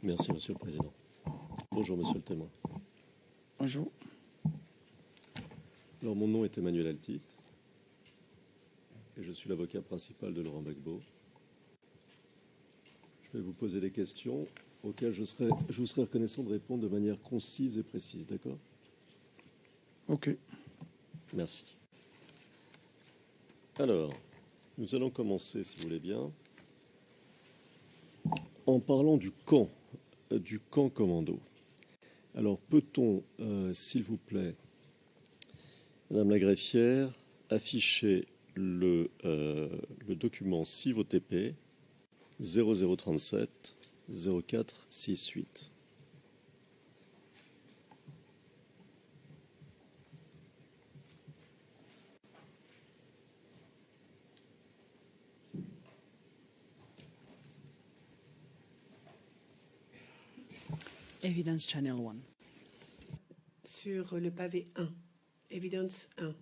Merci, Monsieur le Président. Bonjour, Monsieur le témoin. Bonjour. Alors, mon nom est Emmanuel Altit et je suis l'avocat principal de Laurent Gbagbo. Je vais vous poser des questions auxquelles je vous serai reconnaissant de répondre de manière concise et précise, d'accord? OK. Merci. Alors, nous allons commencer, si vous voulez bien, en parlant du camp commando. Alors, peut-on, s'il vous plaît, Madame la greffière, afficher le document CIV-OTP 0037 0468. Evidence Channel 1. Sur le pavé 1. Evidence 1.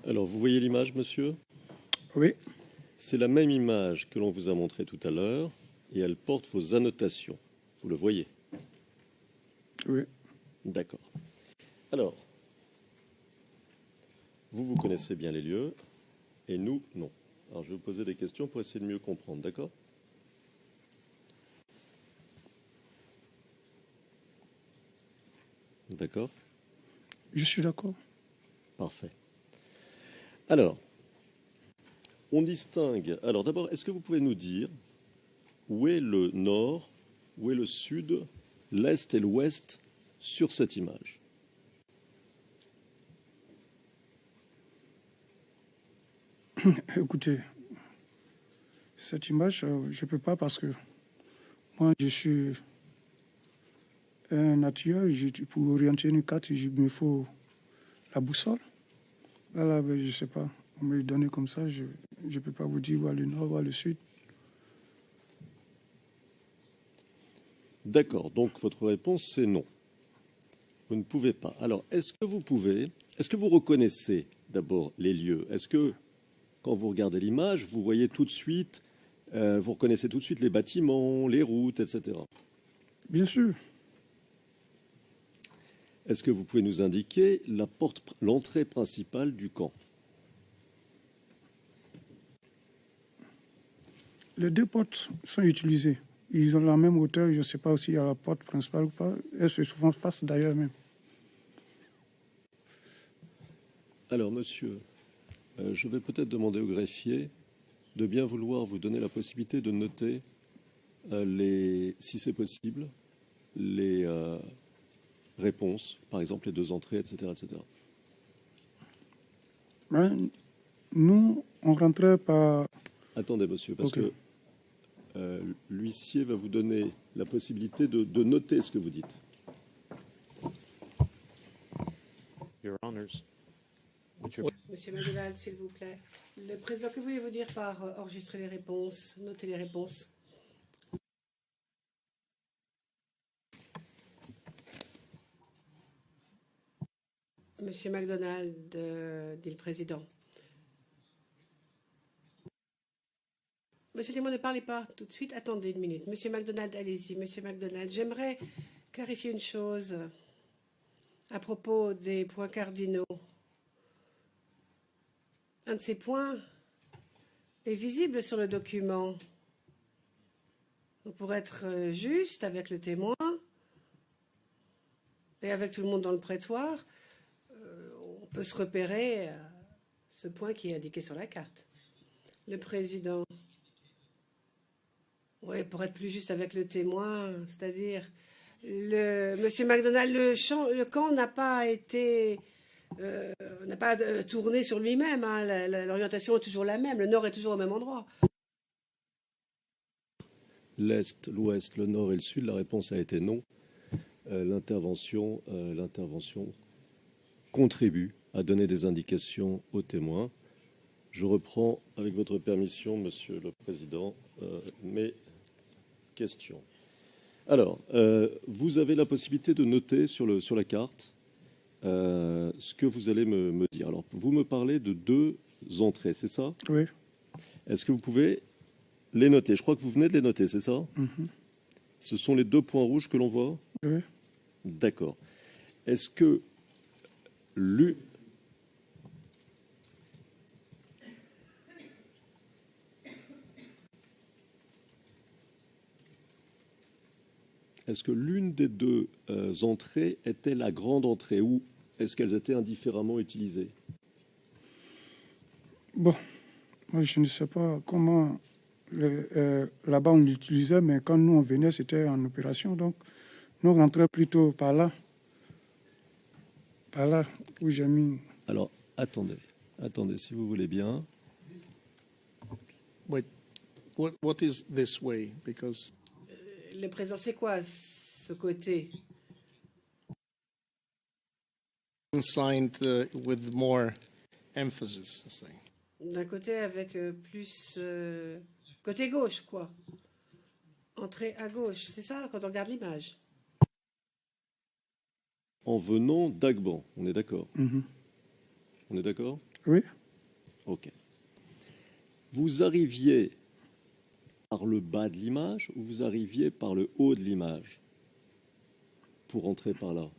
Alors, vous voyez l'image, monsieur? Oui. C'est la même image que l'on vous a montrée tout à l'heure et elle porte vos annotations. Vous le voyez? Oui. D'accord. Alors, vous connaissez bien les lieux et nous, non. Alors, je vais vous poser des questions pour essayer de mieux comprendre, d'accord? D'accord? Je suis d'accord. Parfait. Alors, on distingue. Alors, d'abord, est-ce que vous pouvez nous dire où est le nord, où est le sud, l'est et l'ouest sur cette image? Écoutez, cette image, je ne peux pas parce que moi, je suis un naturel. Pour orienter une carte, il me faut la boussole. Là, je ne sais pas. On me le donne comme ça, je ne peux pas vous dire où est le nord, où est le sud. D'accord, donc votre réponse c'est non. Vous ne pouvez pas. Alors, est-ce que vous reconnaissez d'abord les lieux? Est-ce que, quand vous regardez l'image, vous voyez tout de suite, vous reconnaissez tout de suite les bâtiments, les routes, etc. Bien sûr. Est-ce que vous pouvez nous indiquer l'entrée principale du camp? Les deux portes sont utilisées. Ils ont la même hauteur. Je ne sais pas s'il y a la porte principale ou pas. Elles se font face d'ailleurs même. Alors, monsieur, je vais peut-être demander au greffier de bien vouloir vous donner la possibilité de noter, si c'est possible, les réponses, par exemple les deux entrées, etc. etc. Mais nous, on rentrait par... Attendez, monsieur, parce Okay. que l'huissier va vous donner la possibilité de noter ce que vous dites. Your Honors. Monsieur McDonald, s'il vous plaît. Le président, que voulez-vous dire par enregistrer les réponses, noter les réponses? Monsieur McDonald, dit le président. Monsieur le témoin, ne parlez pas tout de suite. Attendez une minute. Monsieur McDonald, allez-y. Monsieur McDonald, j'aimerais clarifier une chose à propos des points cardinaux. Un de ces points est visible sur le document. Pour être juste avec le témoin et avec tout le monde dans le prétoire, on peut se repérer à ce point qui est indiqué sur la carte. Le président. Oui, pour être plus juste avec le témoin, c'est-à-dire, Monsieur McDonald, le camp n'a pas été, n'a pas tourné sur lui-même. Hein, l'orientation est toujours la même. Le nord est toujours au même endroit. L'est, l'ouest, le nord et le sud, la réponse a été non. L'intervention contribue à donner des indications aux témoins. Je reprends, avec votre permission, Monsieur le Président, mes questions. Alors, vous avez la possibilité de noter sur la carte ce que vous allez me dire. Alors, vous me parlez de 2 entrées, c'est ça? Oui. Est-ce que vous pouvez les noter? Je crois que vous venez de les noter, c'est ça? Ce sont les 2 points rouges que l'on voit? Oui. D'accord. Est-ce que l'une des 2 entrées était la grande entrée ou est-ce qu'elles étaient indifféremment utilisées? Bon, moi, je ne sais pas comment là-bas on l'utilisait, mais quand nous on venait, c'était en opération. Donc, nous on rentrait plutôt par là où j'ai mis. Alors, attendez, si vous voulez bien. Wait, what is this way? Because Le présent, c'est quoi ce côté? signed with more emphasis, I say. D'un côté avec plus... côté gauche, quoi. Entrée à gauche, c'est ça, quand on regarde l'image. En venant d'Agban, on est d'accord? On est d'accord? Oui. Ok. Vous arriviez par le bas de l'image ou vous arriviez par le haut de l'image pour entrer par là?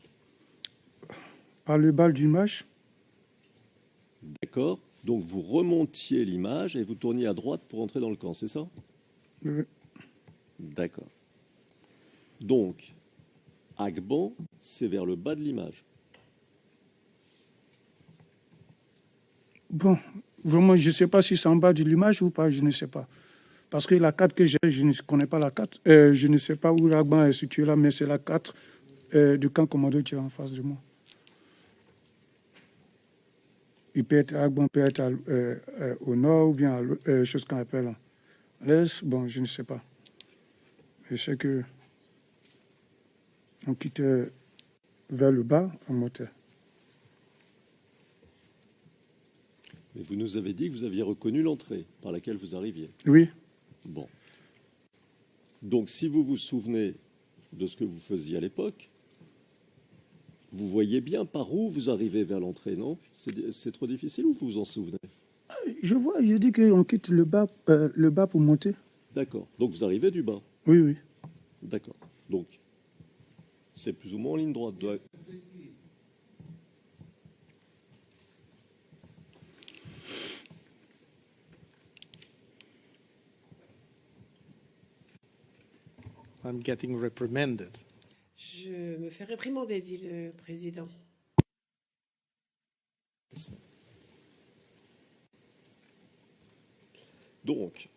Par le bas d'image. D'accord. Donc vous remontiez l'image et vous tourniez à droite pour entrer dans le camp, c'est ça? Oui. D'accord. Donc, Agban, c'est vers le bas de l'image. Bon, vraiment, je ne sais pas si c'est en bas de l'image ou pas, je ne sais pas. Parce que la carte que j'ai, je ne connais pas la carte. Je ne sais pas où l'Agban est situé là, mais c'est la carte du camp commando qui est en face de moi. Il peut être Agban, peut être au nord ou bien chose qu'on appelle à l'est. Bon, je ne sais pas. Je sais que on quittait vers le bas, on montait. Mais vous nous avez dit que vous aviez reconnu l'entrée par laquelle vous arriviez. Oui. Bon. Donc, si vous vous souvenez de ce que vous faisiez à l'époque, vous voyez bien par où vous arrivez vers l'entrée, non? C'est trop difficile ou vous vous en souvenez? Je vois, je dis qu'on quitte le bas pour monter. D'accord. Donc, vous arrivez du bas. Oui, oui. D'accord. Donc, c'est plus ou moins en ligne droite. I'm getting reprimanded. Je me fais réprimander, dit le président. Donc,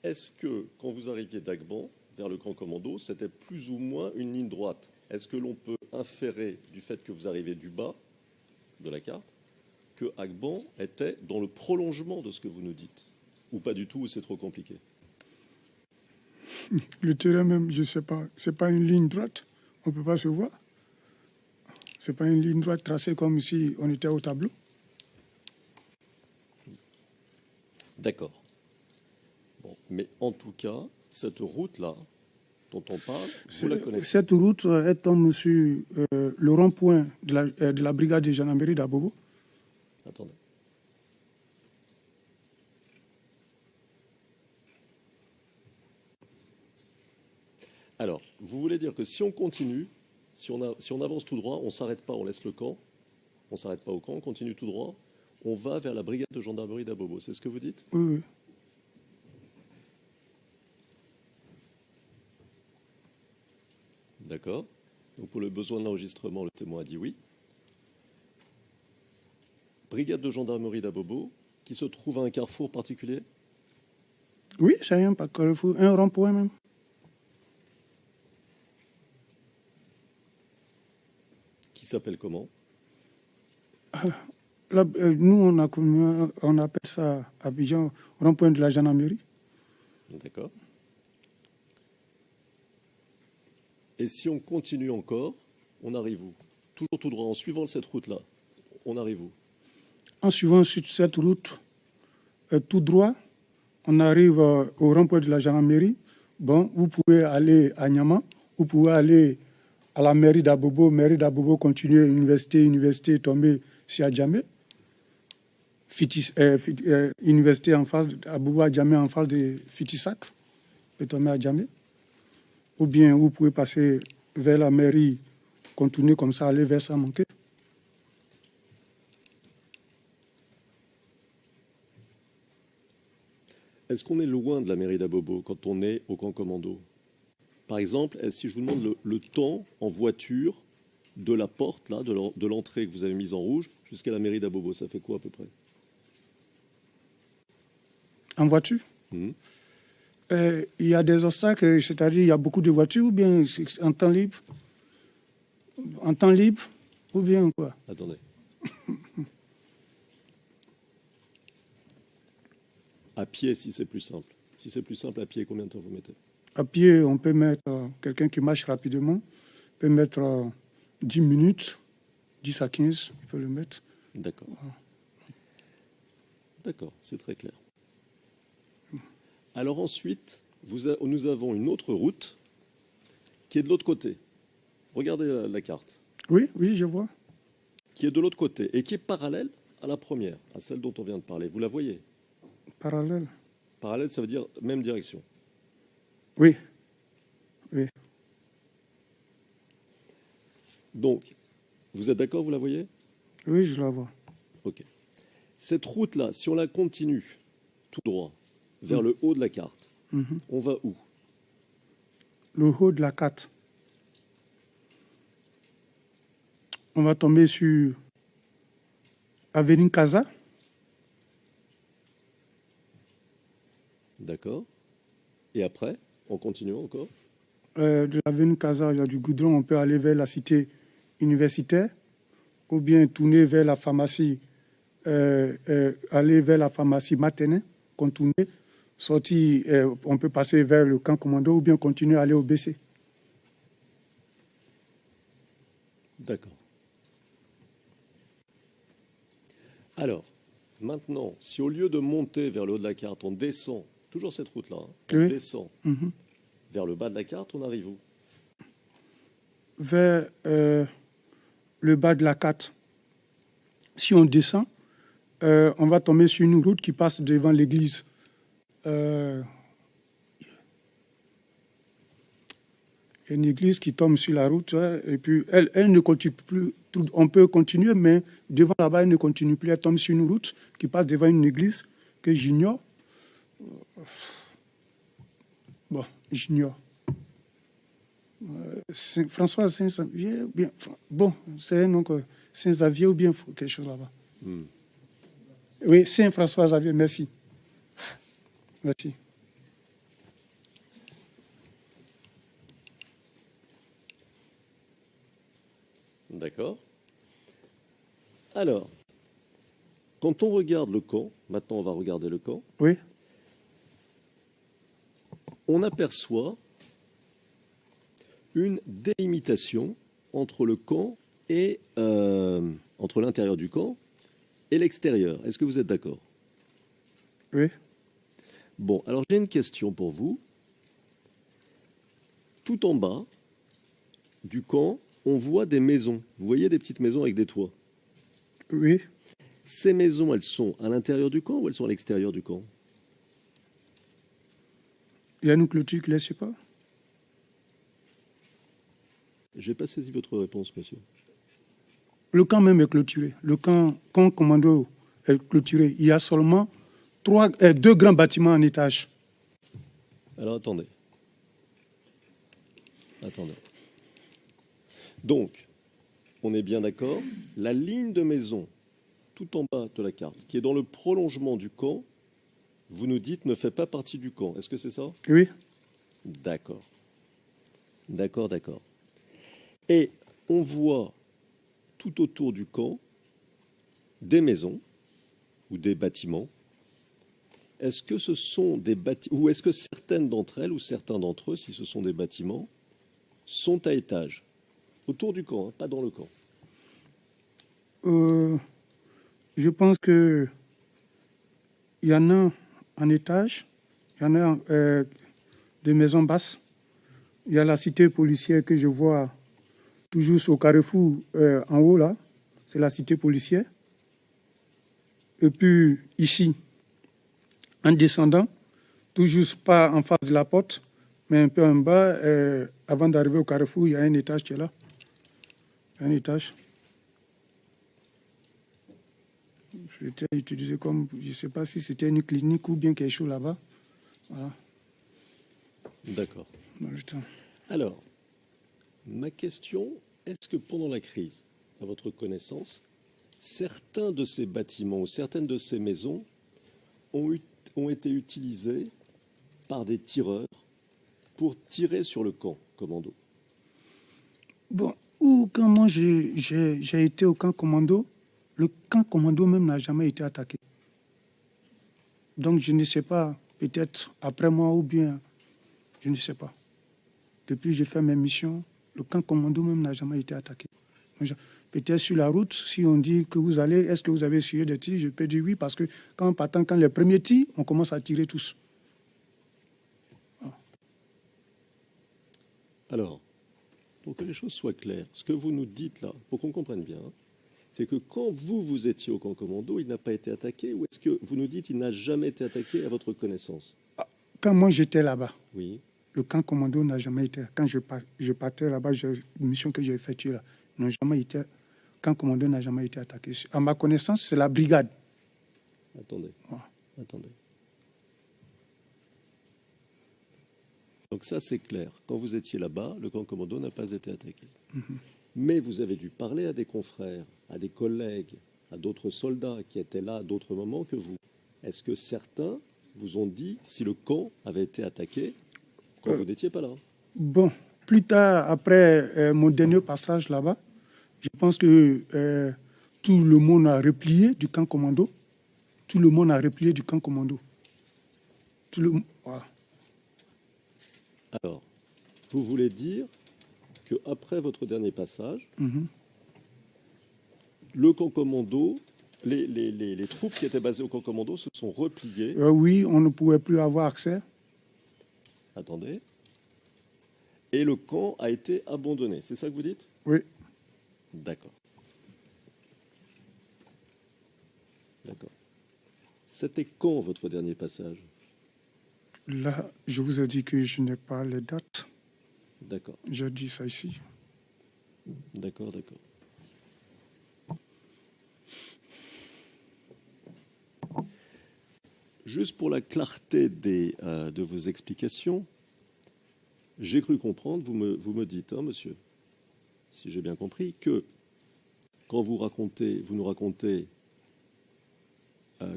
est-ce que quand vous arriviez d'Agban vers le camp commando, c'était plus ou moins une ligne droite? Est-ce que l'on peut inférer du fait que vous arrivez du bas de la carte que Agban était dans le prolongement de ce que vous nous dites? Ou pas du tout, ou c'est trop compliqué? Le terrain même, je ne sais pas. Ce n'est pas une ligne droite. On ne peut pas se voir. Ce n'est pas une ligne droite tracée comme si on était au tableau. D'accord. Bon, mais en tout cas, cette route-là dont on parle, vous la connaissez? Cette route est tombée sur le rond-point de la brigade de gendarmerie d'Abobo. Attendez. Alors, vous voulez dire que si on continue, si on avance tout droit, on ne s'arrête pas, on laisse le camp, on ne s'arrête pas au camp, on continue tout droit, on va vers la brigade de gendarmerie d'Abobo. C'est ce que vous dites? Oui, oui. D'accord. Donc pour le besoin de l'enregistrement, le témoin a dit oui. Brigade de gendarmerie d'Abobo, qui se trouve à un carrefour particulier? Oui, c'est un carrefour, un rond-point même. Qui s'appelle comment? Là, nous, on appelle ça à Abidjan, rond-point de la gendarmerie. D'accord. Et si on continue encore, on arrive où? Toujours tout droit, en suivant cette route-là, on arrive où? En suivant cette route tout droit, on arrive au rond-point de la gendarmerie. Bon, vous pouvez aller à Niamey, vous pouvez aller à la mairie d'Abobo continuer, université tomber sur Adjamé, université en face, Abobo Adjamé en face de Fitisac, peut tomber à Adjamé. Ou bien vous pouvez passer vers la mairie, continuer comme ça, aller vers Samanké. Est-ce qu'on est loin de la mairie d'Abobo quand on est au camp commando? Par exemple, si je vous demande le temps en voiture de la porte, là, de l'entrée que vous avez mise en rouge, jusqu'à la mairie d'Abobo, ça fait quoi à peu près? En voiture? Il y a des obstacles, c'est-à-dire il y a beaucoup de voitures, ou bien c'est en temps libre? En temps libre, ou bien quoi? Attendez. À pied, si c'est plus simple. Si c'est plus simple, à pied, combien de temps vous mettez? À pied, on peut mettre, quelqu'un qui marche rapidement, peut mettre 10 minutes, 10 à 15, il peut le mettre. D'accord. D'accord, c'est très clair. Alors ensuite, nous avons une autre route qui est de l'autre côté. Regardez la carte. Oui, oui, je vois. Qui est de l'autre côté et qui est parallèle à la première, à celle dont on vient de parler. Vous la voyez? Parallèle. Parallèle, ça veut dire même direction. Oui, oui. Donc, vous êtes d'accord, vous la voyez? Oui, je la vois. Ok. Cette route-là, si on la continue tout droit vers le haut de la carte, on va où? Le haut de la carte. On va tomber sur Avenue Casa. D'accord. Et après, on continue encore? De l'avenue Casa, il y a du goudron, on peut aller vers la cité universitaire, ou bien tourner vers la pharmacie, aller vers la pharmacie Maténin, contourner, sortir, on peut passer vers le camp commando, ou bien continuer à aller au BC. D'accord. Alors, maintenant, si au lieu de monter vers le haut de la carte, on descend, toujours cette route-là, on Oui. descend vers le bas de la carte, on arrive où? Vers le bas de la carte. Si on descend, on va tomber sur une route qui passe devant l'église. Une église qui tombe sur la route, et puis elle ne continue plus. On peut continuer, mais devant là-bas, elle ne continue plus. Elle tombe sur une route qui passe devant une église que j'ignore. Bon, j'ignore. François Saint-Xavier, bien. Bon, c'est un nom que Saint-Xavier ou bien quelque chose là-bas. Oui, Saint-François Xavier, merci. Merci. D'accord. Alors, quand on regarde le camp, maintenant on va regarder le camp, Oui, on aperçoit une délimitation entre le camp et entre l'intérieur du camp et l'extérieur. Est-ce que vous êtes d'accord? oui. Bon, alors j'ai une question pour vous. Tout en bas du camp, on voit des maisons. Vous voyez des petites maisons avec des toits. Oui. Ces maisons, elles sont à l'intérieur du camp ou elles sont à l'extérieur du camp? Il y a une clôture qui ne laisse pas. J'ai pas saisi votre réponse, monsieur. Le camp même est clôturé. Le camp commando est clôturé. Il y a seulement deux grands bâtiments en étage. Alors attendez. Attendez. Donc, on est bien d'accord, la ligne de maison tout en bas de la carte, qui est dans le prolongement du camp, vous nous dites ne fait pas partie du camp. Est-ce que c'est ça? Oui. D'accord. D'accord, d'accord. Et on voit tout autour du camp des maisons ou des bâtiments. Est-ce que ce sont des bâtiments, ou est-ce que certaines d'entre elles ou certains d'entre eux, si ce sont des bâtiments, sont à étage? Autour du camp, hein, pas dans le camp. Je pense que il y en a en étage, il y en a de maisons basses. Il y a la cité policière que je vois toujours au carrefour en haut là. C'est la cité policière. Et puis ici, en descendant, toujours pas en face de la porte, mais un peu en bas, avant d'arriver au carrefour, il y a un étage qui est là. Un étage. C'était utilisé comme, je ne sais pas si c'était une clinique ou bien quelque chose là-bas. Voilà. D'accord. Dans le temps. Alors, ma question, est-ce que pendant la crise, à votre connaissance, certains de ces bâtiments ou certaines de ces maisons ont été utilisés par des tireurs pour tirer sur le camp commando? Bon, ou quand moi j'ai été au camp commando, le camp commando même n'a jamais été attaqué. Donc je ne sais pas, peut-être après moi ou bien, je ne sais pas. Depuis que j'ai fait mes missions, le camp commando même n'a jamais été attaqué. Peut-être sur la route, si on dit que vous allez, est-ce que vous avez essuyé des tirs? Je peux dire oui, parce que quand les premiers tirs, on commence à tirer tous. Alors, pour que les choses soient claires, ce que vous nous dites là, pour qu'on comprenne bien, c'est que quand vous étiez au camp commando, il n'a pas été attaqué, ou est-ce que vous nous dites qu'il n'a jamais été attaqué à votre connaissance? Quand moi j'étais là-bas, Oui. le camp commando n'a jamais été. Quand je partais là-bas, une mission que j'ai effectuée là, le camp commando n'a jamais été attaqué. À ma connaissance, c'est la brigade. Attendez. Voilà. Attendez. Donc ça, c'est clair. Quand vous étiez là-bas, le camp commando n'a pas été attaqué. Mais vous avez dû parler à des confrères, à des collègues, à d'autres soldats qui étaient là à d'autres moments que vous. Est-ce que certains vous ont dit si le camp avait été attaqué quand vous n'étiez pas là? Bon, plus tard, après mon dernier passage là-bas, je pense que tout le monde a replié du camp commando. Tout le monde a replié du camp commando. Voilà. Alors, vous voulez dire qu'après votre dernier passage, le camp commando, les troupes qui étaient basées au camp commando se sont repliées. Oui, on ne pouvait plus avoir accès. Attendez. Et le camp a été abandonné. C'est ça que vous dites? Oui. D'accord. D'accord. C'était quand votre dernier passage? Là, je vous ai dit que je n'ai pas les dates. D'accord. J'ai dit ça ici. D'accord, d'accord. Juste pour la clarté de vos explications, j'ai cru comprendre, vous me dites, hein, monsieur, si j'ai bien compris, que quand vous nous racontez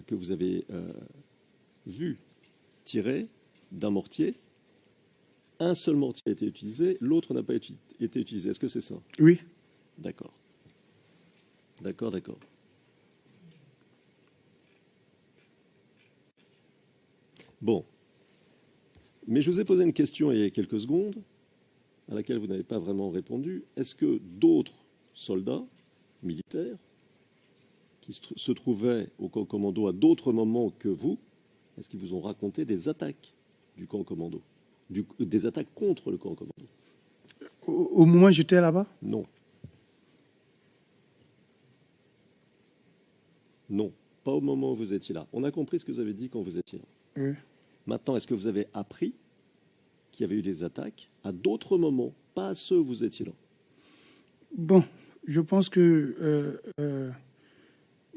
que vous avez vu tirer d'un mortier, un seul mortier a été utilisé, l'autre n'a pas été utilisé. Est-ce que c'est ça? Oui. D'accord. D'accord, d'accord. Bon. Mais je vous ai posé une question il y a quelques secondes, à laquelle vous n'avez pas vraiment répondu. Est-ce que d'autres soldats militaires qui se trouvaient au camp commando à d'autres moments que vous, est-ce qu'ils vous ont raconté des attaques du camp commando, des attaques contre le camp commando? Au moment où j'étais là-bas? Non. Non, pas au moment où vous étiez là. On a compris ce que vous avez dit quand vous étiez là. Oui. Maintenant, est-ce que vous avez appris qu'il y avait eu des attaques à d'autres moments, pas à ceux où vous étiez là? Bon, je pense que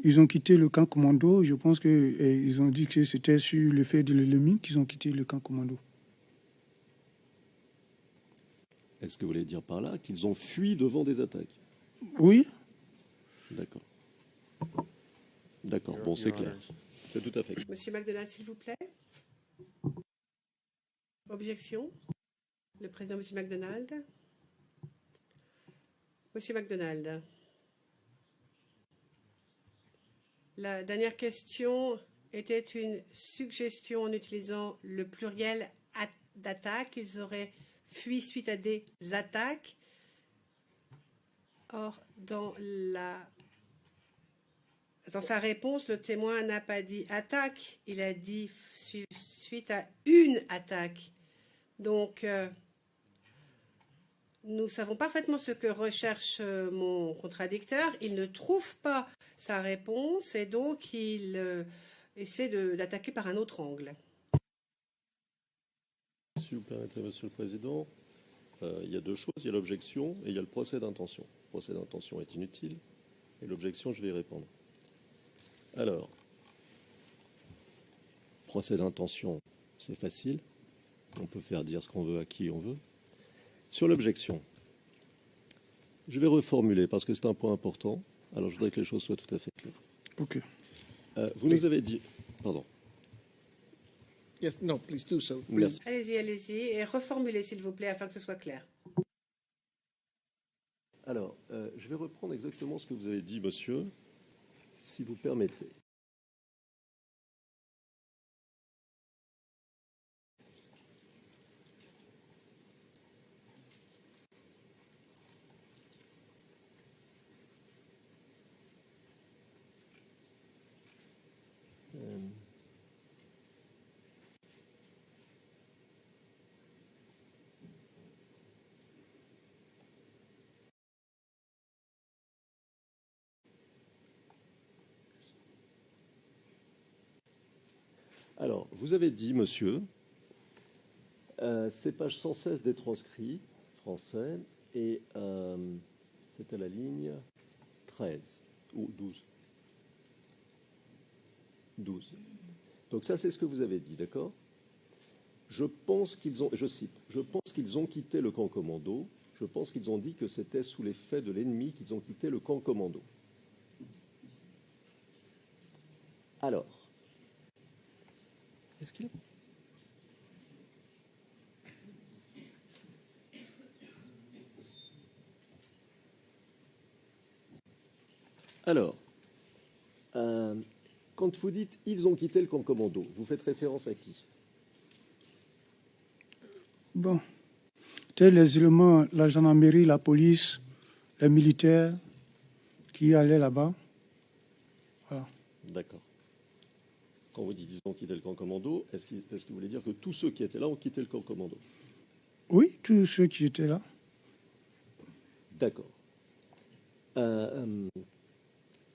ils ont quitté le camp commando. Je pense qu'ils ont dit que c'était sur le fait de l'ennemi qu'ils ont quitté le camp commando. Est-ce que vous voulez dire par là qu'ils ont fui devant des attaques? Oui. D'accord. D'accord, bon, c'est clair. C'est tout à fait clair. Monsieur McDonald, s'il vous plaît. Objection. Le président, Monsieur McDonald. Monsieur McDonald. La dernière question était une suggestion en utilisant le pluriel d'attaque. Ils auraient fui suite à des attaques. Or, dans sa réponse, le témoin n'a pas dit attaque, il a dit suite à une attaque. Donc, nous savons parfaitement ce que recherche mon contradicteur. Il ne trouve pas sa réponse et donc il essaie d'attaquer par un autre angle. Si vous permettez, Monsieur le Président, il y a deux choses. Il y a l'objection et il y a le procès d'intention. Le procès d'intention est inutile et l'objection, je vais y répondre. Alors, procès d'intention, c'est facile. On peut faire dire ce qu'on veut à qui on veut. Sur l'objection, je vais reformuler parce que c'est un point important. Alors, je voudrais que les choses soient tout à fait claires. OK. Vous nous avez dit... Pardon. Yes, no, please do so. Merci. Allez-y, allez-y, et reformulez, s'il vous plaît, afin que ce soit clair. Alors, je vais reprendre exactement ce que vous avez dit, monsieur, si vous permettez. Alors, vous avez dit, monsieur, c'est page 116 des transcrits français, et c'est à la ligne 13, ou 12. 12. Donc ça, c'est ce que vous avez dit, d'accord? Je pense qu'ils ont, je cite, je pense qu'ils ont quitté le camp commando, je pense qu'ils ont dit que c'était sous l'effet de l'ennemi qu'ils ont quitté le camp commando. Alors, est-ce qu'il... Alors, quand vous dites « ils ont quitté le camp commando », vous faites référence à qui? Bon. Les éléments, la gendarmerie, la police, les militaires qui allaient là-bas. Voilà. D'accord. Quand vous dites ils ont quitté le camp commando, est-ce que vous voulez dire que tous ceux qui étaient là ont quitté le camp commando? Oui, tous ceux qui étaient là. D'accord.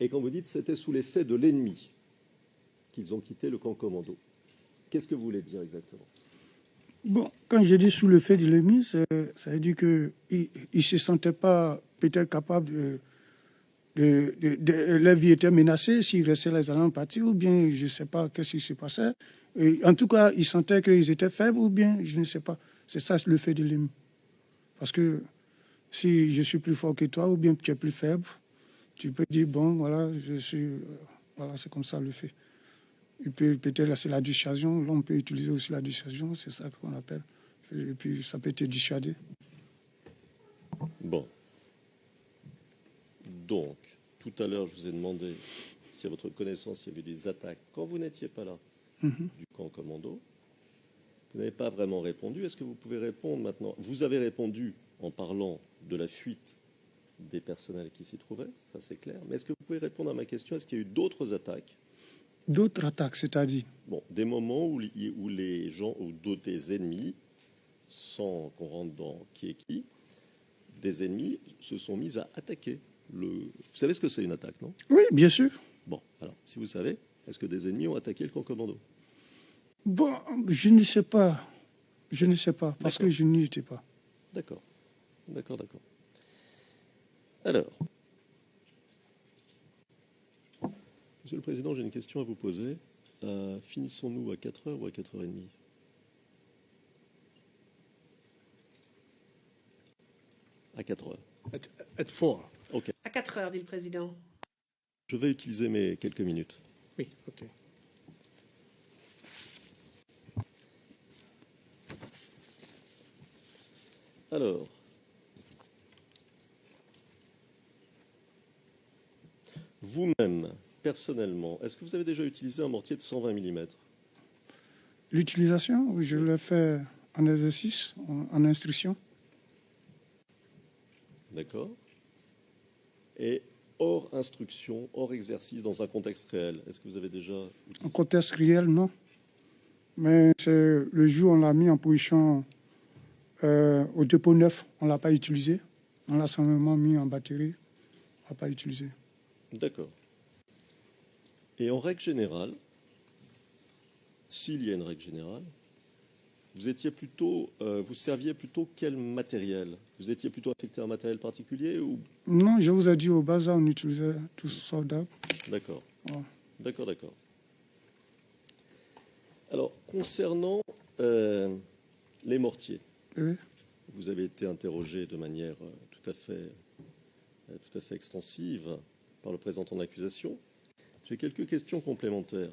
Et quand vous dites c'était sous l'effet de l'ennemi qu'ils ont quitté le camp commando, qu'est-ce que vous voulez dire exactement? Bon, quand j'ai dit sous le fait de l'ennemi, ça veut dire qu'ils ne se sentaient pas peut-être capables leur vie était menacée s'ils restaient les allemands partis, ou bien je ne sais pas qu'est-ce qui se passait. Et en tout cas, ils sentaient qu'ils étaient faibles, ou bien je ne sais pas. C'est ça le fait de l'ennemi. Parce que si je suis plus fort que toi, ou bien tu es plus faible, tu peux dire, bon, voilà, voilà, c'est comme ça le fait. Peut-être c'est la dissuasion, l'homme peut utiliser aussi la dissuasion, c'est ça qu'on appelle. Et puis ça peut te dissuader. Bon. Donc, tout à l'heure, je vous ai demandé si à votre connaissance il y avait des attaques quand vous n'étiez pas là du camp commando. Vous n'avez pas vraiment répondu. Est-ce que vous pouvez répondre maintenant? Vous avez répondu en parlant de la fuite des personnels qui s'y trouvaient, ça c'est clair. Mais est-ce que vous pouvez répondre à ma question? Est-ce qu'il y a eu d'autres attaques? D'autres attaques, c'est-à-dire? Bon, des moments où les gens, ou d'autres ennemis, sans qu'on rentre dans qui est qui, des ennemis se sont mis à attaquer. Vous savez ce que c'est une attaque, non? Oui, bien sûr. Bon, alors, si vous savez, est-ce que des ennemis ont attaqué le camp commando? Bon, je ne sais pas. Je ne sais pas, parce que je n'y étais pas. D'accord. D'accord, d'accord. Alors, Monsieur le Président, j'ai une question à vous poser. Finissons-nous à 4h ou à 4h30? À 4h. At 4. OK. À 4 heures, dit le président. Je vais utiliser mes quelques minutes. Oui, OK. Alors, vous-même, personnellement, est-ce que vous avez déjà utilisé un mortier de 120 mm? L'utilisation, je l'ai fait en exercice, en instruction. D'accord. Et hors instruction, hors exercice, dans un contexte réel, est-ce que vous avez déjà utilisé? En contexte réel, non. Mais c'est le jour où on l'a mis en position au dépôt neuf, on ne l'a pas utilisé. On l'a simplement mis en batterie, on ne l'a pas utilisé. D'accord. Et en règle générale, s'il y a une règle générale, vous serviez plutôt quel matériel? Vous étiez plutôt affecté à un matériel particulier ou... Non, je vous ai dit, au bazar, on utilisait tout sortes d'arbres. D'accord. Ouais. D'accord, d'accord. Alors, concernant les mortiers, Oui. vous avez été interrogé de manière tout à fait extensive par le présentant d'accusation. J'ai quelques questions complémentaires.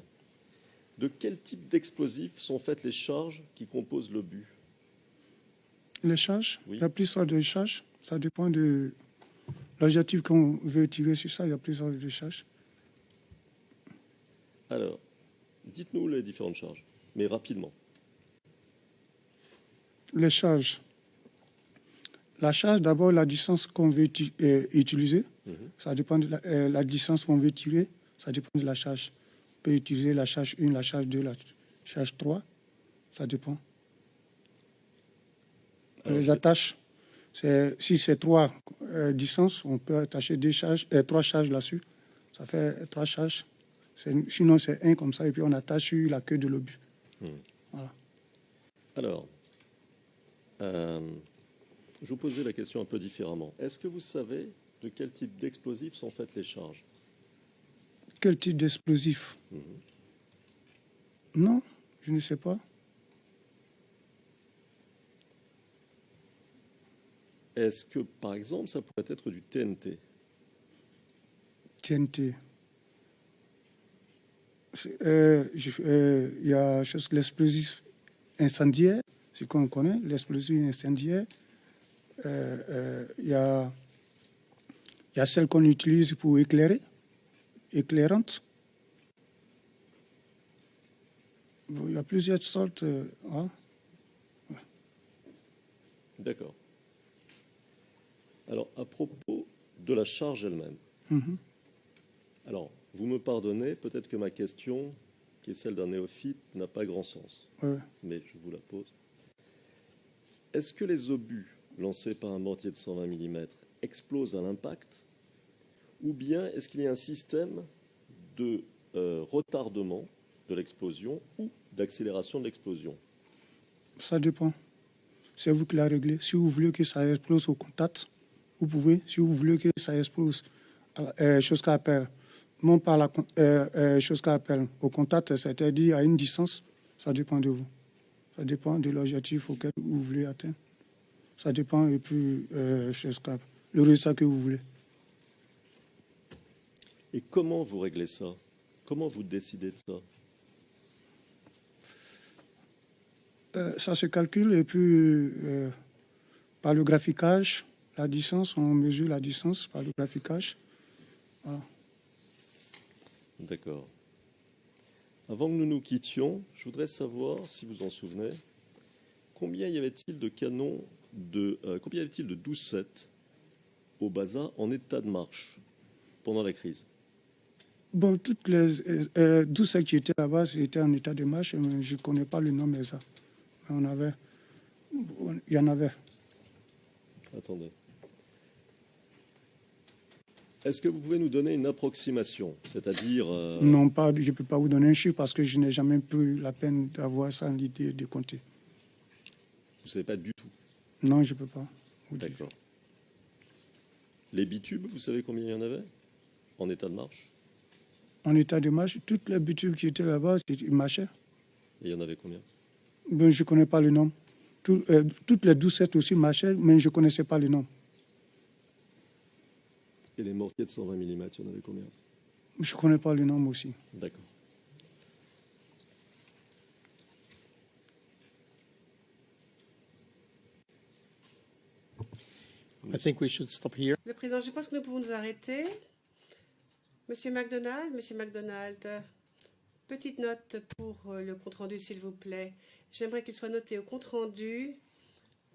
De quel type d'explosifs sont faites les charges qui composent l'obus? Les charges, Oui. il y a plusieurs de charges. Ça dépend de l'objectif qu'on veut tirer sur ça. Il y a plusieurs de charges. Alors, dites-nous les différentes charges, mais rapidement. Les charges. La charge, d'abord, la distance qu'on veut utiliser. Ça dépend de la distance qu'on veut tirer. Ça dépend de la charge. On peut utiliser la charge 1, la charge 2, la charge 3. Ça dépend. Alors, Les attaches, si c'est 3 distances, on peut attacher 3 charges là-dessus. Ça fait 3 charges. Sinon, c'est 1 comme ça, et puis on attache sur la queue de l'obus. Voilà. Alors, je vous posais la question un peu différemment. Est-ce que vous savez de quel type d'explosifs sont faites les charges? Quel type d'explosif? Non, je ne sais pas. Est-ce que, par exemple, ça pourrait être du TNT? TNT. Il y a l'explosif incendiaire, ce qu'on connaît, l'explosif incendiaire. Il y a celle qu'on utilise pour éclairer, éclairante. Il y a plusieurs sortes. Hein. D'accord. Alors, à propos de la charge elle-même, alors, vous me pardonnez, peut-être que ma question, qui est celle d'un néophyte, n'a pas grand sens, mais je vous la pose. Est-ce que les obus lancés par un mortier de 120 mm explosent à l'impact, ou bien est-ce qu'il y a un système de retardement de l'explosion ou d'accélération de l'explosion? Ça dépend. C'est vous qui la réglez. Si vous voulez que ça explose au contact, vous pouvez. Si vous voulez que ça explose, chose qu'on appelle, non pas la chose qu'on appelle au contact, c'est-à-dire à une distance, ça dépend de vous. Ça dépend de l'objectif auquel vous voulez atteindre. Ça dépend et puis le résultat que vous voulez. Et comment vous réglez ça? Comment vous décidez de ça? Ça se calcule et puis par le graphiquage, la distance, on mesure la distance par le graphiquage. Voilà. D'accord. Avant que nous nous quittions, je voudrais savoir, si vous en souvenez, combien y avait-il de canons combien y avait-il de 12-7 au Baza en état de marche pendant la crise? Bon, toutes les 12 qui étaient là-bas étaient en état de marche, mais je ne connais pas le nom exact. Mais il y en avait. Attendez. Est-ce que vous pouvez nous donner une approximation, c'est-à-dire... Non, pas, je ne peux pas vous donner un chiffre parce que je n'ai jamais pris la peine d'avoir ça en idée de compter. Vous ne savez pas du tout? Non, je ne peux pas. D'accord. Les bitubes, vous savez combien il y en avait en état de marche? En état de marche, toutes les bitubes qui étaient là-bas, ils marchaient. Et il y en avait combien? Ben, je ne connais pas le nom. Toutes les 12-7 aussi marchaient, mais je ne connaissais pas le nom. Et les mortiers de 120 mm, il y en avait combien? Je ne connais pas le nom aussi. D'accord. I think we should stop here. Le Président, je pense que nous pouvons nous arrêter. Monsieur MacDonald, petite note pour le compte-rendu, s'il vous plaît. J'aimerais qu'il soit noté au compte-rendu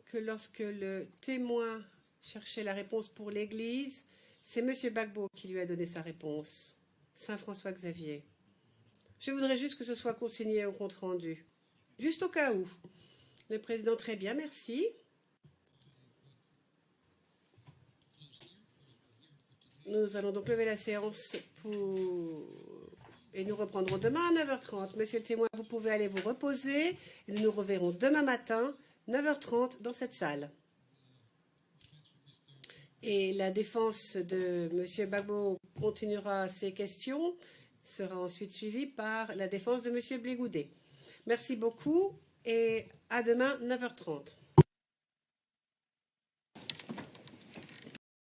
que lorsque le témoin cherchait la réponse pour l'Église, c'est Monsieur Gbagbo qui lui a donné sa réponse, Saint-François Xavier. Je voudrais juste que ce soit consigné au compte-rendu, juste au cas où. Le Président, très bien, merci. Nous allons donc lever la séance et nous reprendrons demain à 9h30. Monsieur le témoin, vous pouvez aller vous reposer et nous nous reverrons demain matin, 9h30, dans cette salle. Et la défense de M. Gbagbo continuera ses questions, sera ensuite suivie par la défense de M. Blégoudet. Merci beaucoup et à demain, 9h30.